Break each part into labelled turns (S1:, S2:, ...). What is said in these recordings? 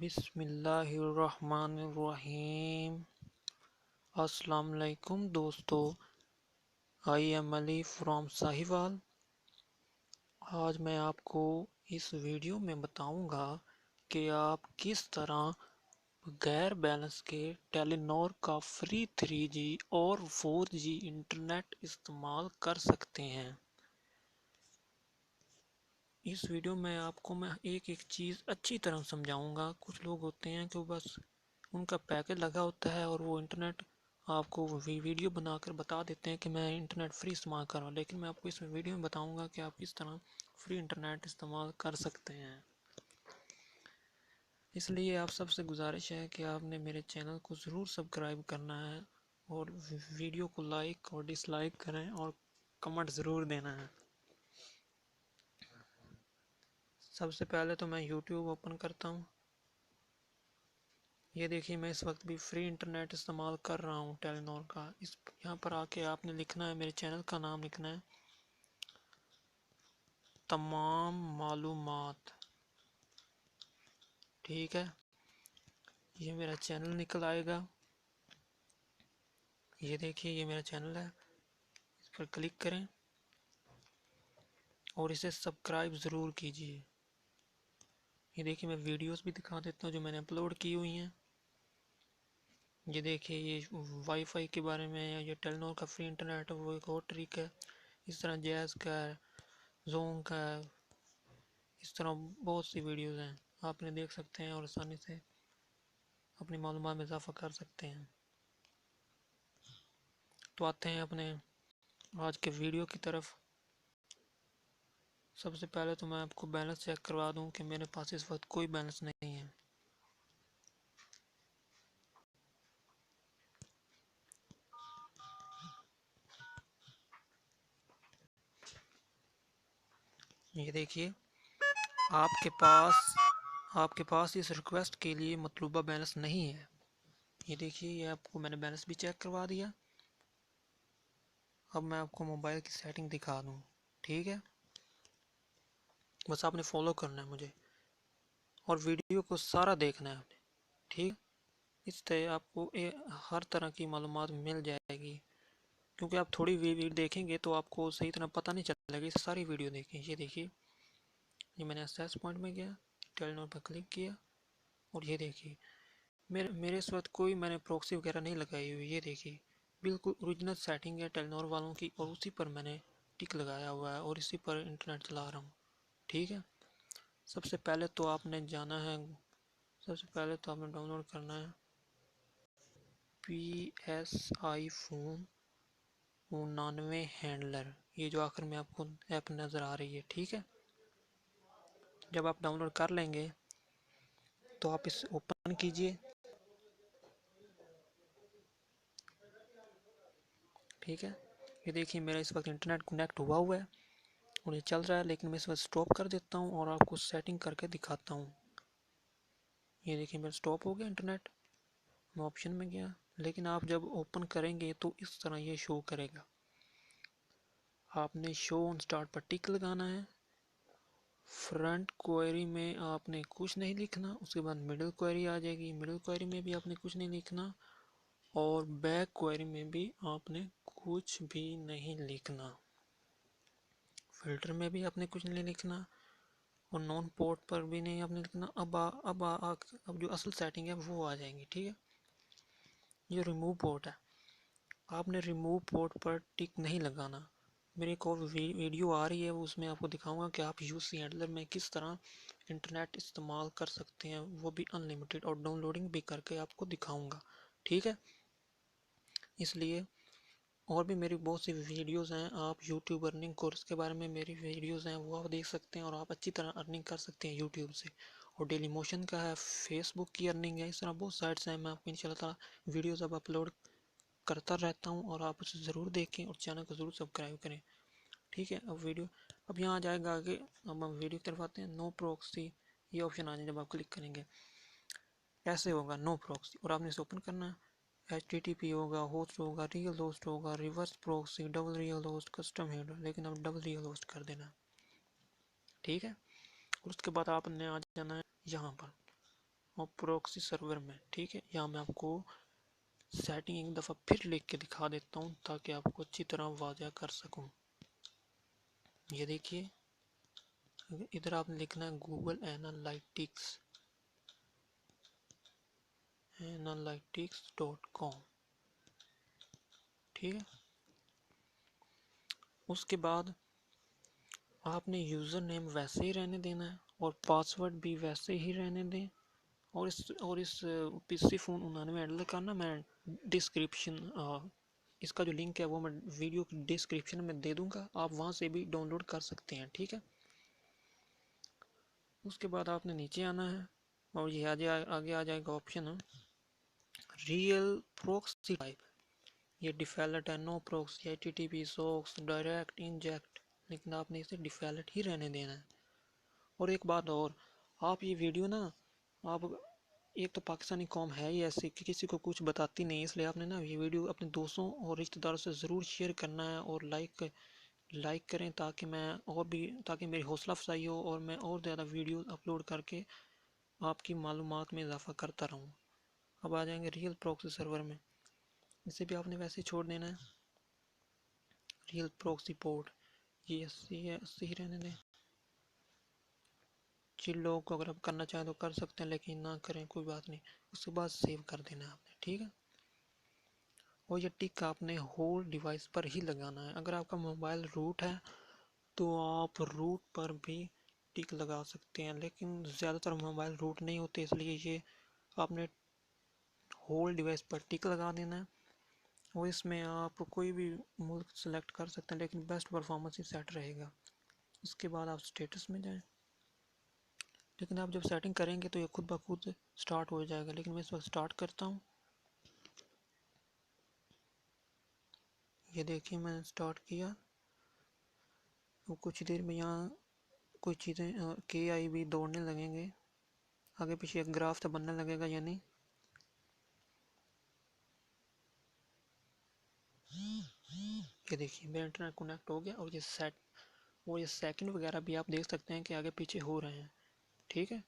S1: بسم اللہ الرحمن الرحیم۔ السلام علیکم دوستو، I am Ali from Sahiwal. آج میں آپ کو اس ویڈیو میں بتاؤں گا کہ آپ کس طرح غیر بیلنس کے ٹیلی نور کا فری 3G اور 4G انٹرنیٹ استعمال کر سکتے ہیں۔ اس ویڈیو میں آپ کو ایک چیز اچھی طرح سمجھاؤں گا۔ کچھ لوگ ہوتے ہیں کہ بس ان کا پیکج لگا ہوتا ہے اور وہ انٹرنیٹ آپ کو ویڈیو بنا کر بتا دیتے ہیں کہ میں انٹرنیٹ فری استعمال کر رہا ہوں، لیکن میں آپ کو اس ویڈیو میں بتاؤں گا کہ آپ کس طرح فری انٹرنیٹ استعمال کر سکتے ہیں۔ اس لیے آپ سب سے گزارش ہے کہ آپ نے میرے چینل کو ضرور سبسکرائب کرنا ہے اور ویڈیو کو لائک اور ڈس لائک کریں اور کمنٹ ضرور دینا ہے۔ سب سے پہلے تو میں یوٹیوب اوپن کرتا ہوں۔ یہ دیکھیے میں اس وقت بھی فری انٹرنیٹ استعمال کر رہا ہوں ٹیلی نور کا۔ یہاں پر آ کے آپ نے لکھنا ہے، میرے چینل کا نام لکھنا ہے تمام معلومات، ٹھیک ہے۔ یہ میرا چینل نکل آئے گا، یہ دیکھیے یہ میرا چینل ہے، اس پر کلک کریں اور اسے سبسکرائب ضرور کیجیے۔ یہ دیکھیے میں ویڈیوز بھی دکھا دیتا ہوں جو میں نے اپلوڈ کی ہوئی ہیں۔ یہ دیکھیے یہ وائی فائی کے بارے میں، یہ ٹیلی نور کا فری انٹرنیٹ ہے، وہ ایک اور طریقہ ہے۔ اس طرح جیز کا ہے، زون کا ہے، اس طرح بہت سی ویڈیوز ہیں، آپ نے دیکھ سکتے ہیں اور آسانی سے اپنی معلومات میں اضافہ کر سکتے ہیں۔ تو آتے ہیں اپنے آج کے ویڈیو کی طرف۔ سب سے پہلے تو میں آپ کو بیلنس چیک کروا دوں کہ میرے پاس اس وقت کوئی بیلنس نہیں ہے۔ یہ دیکھیے آپ کے پاس اس ریکویسٹ کے لیے مطلوبہ بیلنس نہیں ہے۔ یہ دیکھیے یہ آپ کو میں نے بیلنس بھی چیک کروا دیا۔ اب میں آپ کو موبائل کی سیٹنگ دکھا دوں، ٹھیک ہے۔ بس آپ نے فالو کرنا ہے مجھے اور ویڈیو کو سارا دیکھنا ہے آپ نے، ٹھیک۔ اس طرح آپ کو ہر طرح کی معلومات مل جائے گی، کیونکہ آپ تھوڑی ویڈیو دیکھیں گے تو آپ کو صحیح طرح پتہ نہیں چلے گا۔ ساری ویڈیو دیکھیں۔ یہ دیکھیے یہ میں نے اسیس پوائنٹ میں گیا، ٹیلی نور پر کلک کیا اور یہ دیکھیے میرے اس وقت کوئی میں نے پروکسی وغیرہ نہیں لگائی ہوئی۔ یہ دیکھیے بالکل اوریجنل سیٹنگ ہے ٹیلی نور والوں کی، اور اسی پر میں نے ٹک لگایا ہوا ہے اور اسی پر انٹرنیٹ چلا رہا ہوں، ٹھیک ہے۔ سب سے پہلے تو آپ نے جانا ہے، سب سے پہلے تو آپ نے ڈاؤن لوڈ کرنا ہے PSI فون 99 ہینڈلر، یہ جو آخر میں آپ کو ایپ نظر آ رہی ہے، ٹھیک ہے۔ جب آپ ڈاؤن لوڈ کر لیں گے تو آپ اسے اوپن کیجئے، ٹھیک ہے۔ یہ دیکھیے میرا اس وقت انٹرنیٹ کنیکٹ ہوا ہے اور یہ چل رہا ہے، لیکن میں اس وقت سٹاپ کر دیتا ہوں اور آپ کو سیٹنگ کر کے دکھاتا ہوں۔ یہ دیکھیے میرا سٹاپ ہو گیا انٹرنیٹ، میں آپشن میں گیا، لیکن آپ جب اوپن کریں گے تو اس طرح یہ شو کرے گا۔ آپ نے شو آن سٹارٹ پر ٹک لگانا ہے۔ فرنٹ کوئری میں آپ نے کچھ نہیں لکھنا، اس کے بعد مڈل کوئری آ جائے گی، مڈل کوئری میں بھی آپ نے کچھ نہیں لکھنا، اور بیک کوئری میں بھی آپ نے کچھ بھی نہیں لکھنا، فلٹر میں بھی آپ نے کچھ نہیں لکھنا، اور نون پورٹ پر بھی نہیں آپ نے لکھنا۔ اب جو اصل سیٹنگ ہے وہ آ جائیں گی، ٹھیک ہے۔ یہ ریموو پورٹ ہے، آپ نے ریموو پورٹ پر ٹک نہیں لگانا۔ میری ایک اور ویڈیو آ رہی ہے، اس میں آپ کو دکھاؤں گا کہ آپ یو سی ہینڈلر میں کس طرح انٹرنیٹ استعمال کر سکتے ہیں، وہ بھی ان لمیٹڈ، اور ڈاؤن لوڈنگ بھی کر کے آپ کو دکھاؤں گا، ٹھیک ہے۔ اس لیے اور بھی میری بہت سی ویڈیوز ہیں، آپ یوٹیوب ارننگ کورس کے بارے میں میری ویڈیوز ہیں، وہ آپ دیکھ سکتے ہیں اور آپ اچھی طرح ارننگ کر سکتے ہیں یوٹیوب سے۔ اور ڈیلی موشن کا ہے، فیس بک کی ارننگ ہے، اس طرح بہت سائٹس ہیں۔ میں آپ کو انشاءاللہ تعالی ویڈیوز اب اپلوڈ کرتا رہتا ہوں اور آپ اسے ضرور دیکھیں اور چینل کو ضرور سبسکرائب کریں، ٹھیک ہے۔ اب یہاں آ جائے گا آگے، اب ہم ویڈیو کی طرف آتے ہیں۔ نو پروکسی یہ آپشن آ جائے، جب آپ کلک کریں گے ایسے ہوگا نو پروکسی، اور آپ نے اسے اوپن کرنا ہے۔ HTTP ہوگا، ہوسٹ ہوگا، ریئل ہوسٹ ہوگا، reverse proxy, double real host, custom header, لیکن اب ڈبل ریئل ہوسٹ کر دینا، ٹھیک ہے۔ اور اس کے بعد آپ نے آ جانا ہے یہاں پر اور پروکسی سرور میں. ٹھیک ہے، یہاں میں آپ کو سیٹنگ ایک دفعہ پھر لکھ کے دکھا دیتا ہوں تاکہ آپ کو اچھی طرح واضح کر سکوں. یہ دیکھیے ادھر آپ نے لکھنا ہے گوگل analytics.com. ٹھیک ہے، اس کے بعد آپ نے یوزر نیم ویسے ہی رہنے دینا ہے اور پاسورڈ بھی ویسے ہی رہنے دیں. اور اس پی سی فون 99 ہینڈل کا نا میں ڈسکرپشن اس کا جو لنک ہے وہ میں ویڈیو کی ڈسکرپشن میں دے دوں گا، آپ وہاں سے بھی ڈاؤن لوڈ کر سکتے ہیں. ٹھیک ہے، اس کے بعد آپ نے نیچے آنا ہے اور یہ آگے آ جائے گا آپشن ریئل پروکسی ٹائپ. یہ ڈیفالٹ ہے، no proxy, H T T P, socks, direct inject, لیکن آپ نے اسے ڈیفالٹ ہی رہنے دینا ہے. اور ایک بات اور، آپ یہ ویڈیو نا آپ ایک تو پاکستانی قوم ہے ہی ایسی کہ کسی کو کچھ بتاتی نہیں، اس لیے آپ نے نا یہ ویڈیو اپنے دوستوں اور رشتہ داروں سے ضرور شیئر کرنا ہے اور لائک کریں تاکہ میری حوصلہ افزائی ہو اور میں اور زیادہ ویڈیو اپلوڈ کر کے آپ کی معلومات میں اضافہ کرتا رہوں. اب آ جائیں گے ریئل پروکسی سرور میں، اسے بھی آپ نے ویسے چھوڑ دینا ہے. ریئل پروکسی پورٹ یہ 80 ہی رہنے دیں. جن لوگوں کو اگر آپ کرنا چاہیں تو کر سکتے ہیں، لیکن نہ کریں کوئی بات نہیں. اس کے بعد سیو کر دینا ہے آپ نے. ٹھیک ہے، اور یہ ٹک آپ نے ہول ڈیوائس پر ہی لگانا ہے. اگر آپ کا موبائل روٹ ہے تو آپ روٹ پر بھی ٹک لگا سکتے ہیں، لیکن زیادہ تر موبائل روٹ نہیں ہوتے، اس لیے یہ آپ نے ہول ڈیوائس پر ٹک لگا دینا ہے. اور اس میں آپ کوئی بھی ملک سلیکٹ کر سکتے ہیں، لیکن بیسٹ پرفارمنس ہی سیٹ رہے گا. اس کے بعد آپ اسٹیٹس میں جائیں، لیکن آپ جب سیٹنگ کریں گے تو یہ خود بخود سٹارٹ ہو جائے گا، لیکن میں اس وقت سٹارٹ کرتا ہوں. یہ دیکھیے میں نے سٹارٹ کیا، وہ کچھ دیر میں یہاں کچھ چیزیں کے آئی بھی دوڑنے لگیں گے، آگے پیچھے ایک گراف تو بننے لگے گا. یعنی یہ دیکھیے میرا انٹرنیٹ کنیکٹ ہو گیا، اور یہ سیکنڈ وغیرہ بھی آپ دیکھ سکتے ہیں کہ آگے پیچھے ہو رہے ہیں. ٹھیک ہے،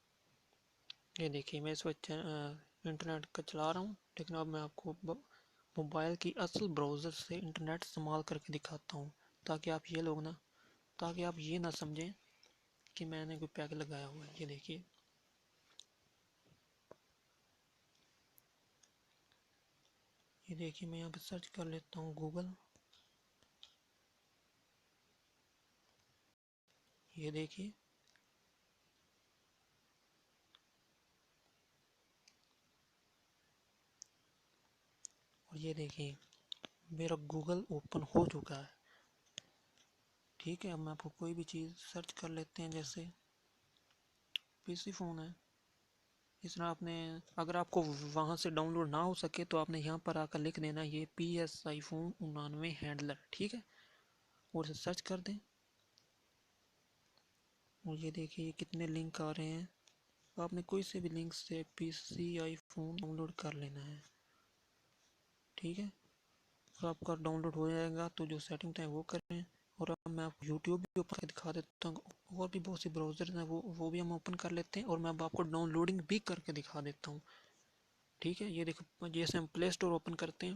S1: یہ دیکھیے میں اس وقت انٹرنیٹ کا چلا رہا ہوں، لیکن اب میں آپ کو موبائل کی اصل براؤزر سے انٹرنیٹ استعمال کر کے دکھاتا ہوں تاکہ آپ یہ نہ سمجھیں کہ میں نے کوئی پیک لگایا ہوا ہے. یہ دیکھیے میں یہاں پہ سرچ کر لیتا ہوں گوگل. یہ دیکھیے اور یہ دیکھیے میرا گوگل اوپن ہو چکا ہے. ٹھیک ہے، اب میں آپ کو کوئی بھی چیز سرچ کر لیتے ہیں. جیسے پی سی فون ہے، اس طرح آپ نے اگر آپ کو وہاں سے ڈاؤن لوڈ نہ ہو سکے تو آپ نے یہاں پر آ کر لکھ دینا یہ P S I phone 99 handler. ٹھیک ہے، اور اسے سرچ کر دیں اور یہ دیکھیے کتنے لنک آ رہے ہیں. آپ نے کوئی سے بھی لنک سے پی سی آئی فون ڈاؤن لوڈ کر لینا ہے. ٹھیک ہے، اور آپ کا ڈاؤن لوڈ ہو جائے گا تو جو سیٹنگ تھا وہ کریں. اور اب میں آپ کو یوٹیوب بھی اوپن کر دکھا دیتا ہوں، اور بھی بہت سی براؤزر ہیں وہ بھی ہم اوپن کر لیتے ہیں، اور میں اب آپ کو ڈاؤن لوڈنگ بھی کر کے دکھا دیتا ہوں. ٹھیک ہے، یہ دیکھو جیسے ہم پلے اسٹور اوپن کرتے ہیں،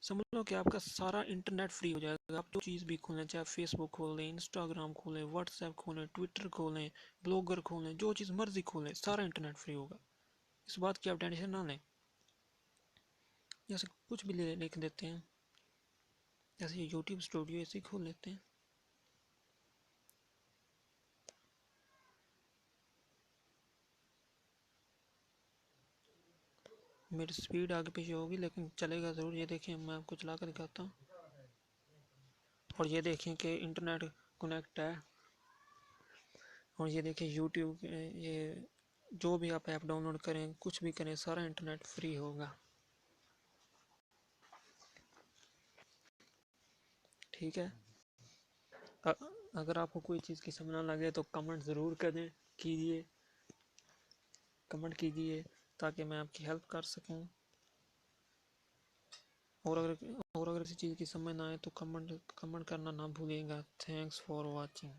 S1: سمجھ لو کہ آپ کا سارا انٹرنیٹ فری ہو جائے گا. آپ جو چیز بھی کھولیں، چاہے فیس بک کھولیں، انسٹاگرام کھولیں، واٹس ایپ کھولیں، ٹویٹر کھولیں، بلاگر کھولیں، جو چیز مرضی کھولیں، سارا انٹرنیٹ فری ہوگا. اس بات کی آپ ٹینشن نہ لیں. جیسے کچھ بھی لکھ دیتے ہیں، جیسے یوٹیوب اسٹوڈیو ایسے ہی کھول لیتے ہیں. میری سپیڈ آگے پیچھے ہوگی لیکن چلے گا ضرور. یہ دیکھیں میں آپ کو چلا کر دکھاتا ہوں، اور یہ دیکھیں کہ انٹرنیٹ کنیکٹ ہے. اور یہ دیکھیں یوٹیوب، یہ جو بھی آپ ایپ ڈاؤن لوڈ کریں، کچھ بھی کریں، سارا انٹرنیٹ فری ہوگا. ٹھیک ہے، اگر آپ کو کوئی چیز کی سمجھ نہ لگے تو کمنٹ ضرور کیجیے تاکہ میں آپ کی ہیلپ کر سکوں. اور اگر کسی چیز کی سمجھ نہ آئے تو کمنٹ کرنا نہ بھولیے گا. Thanks for watching.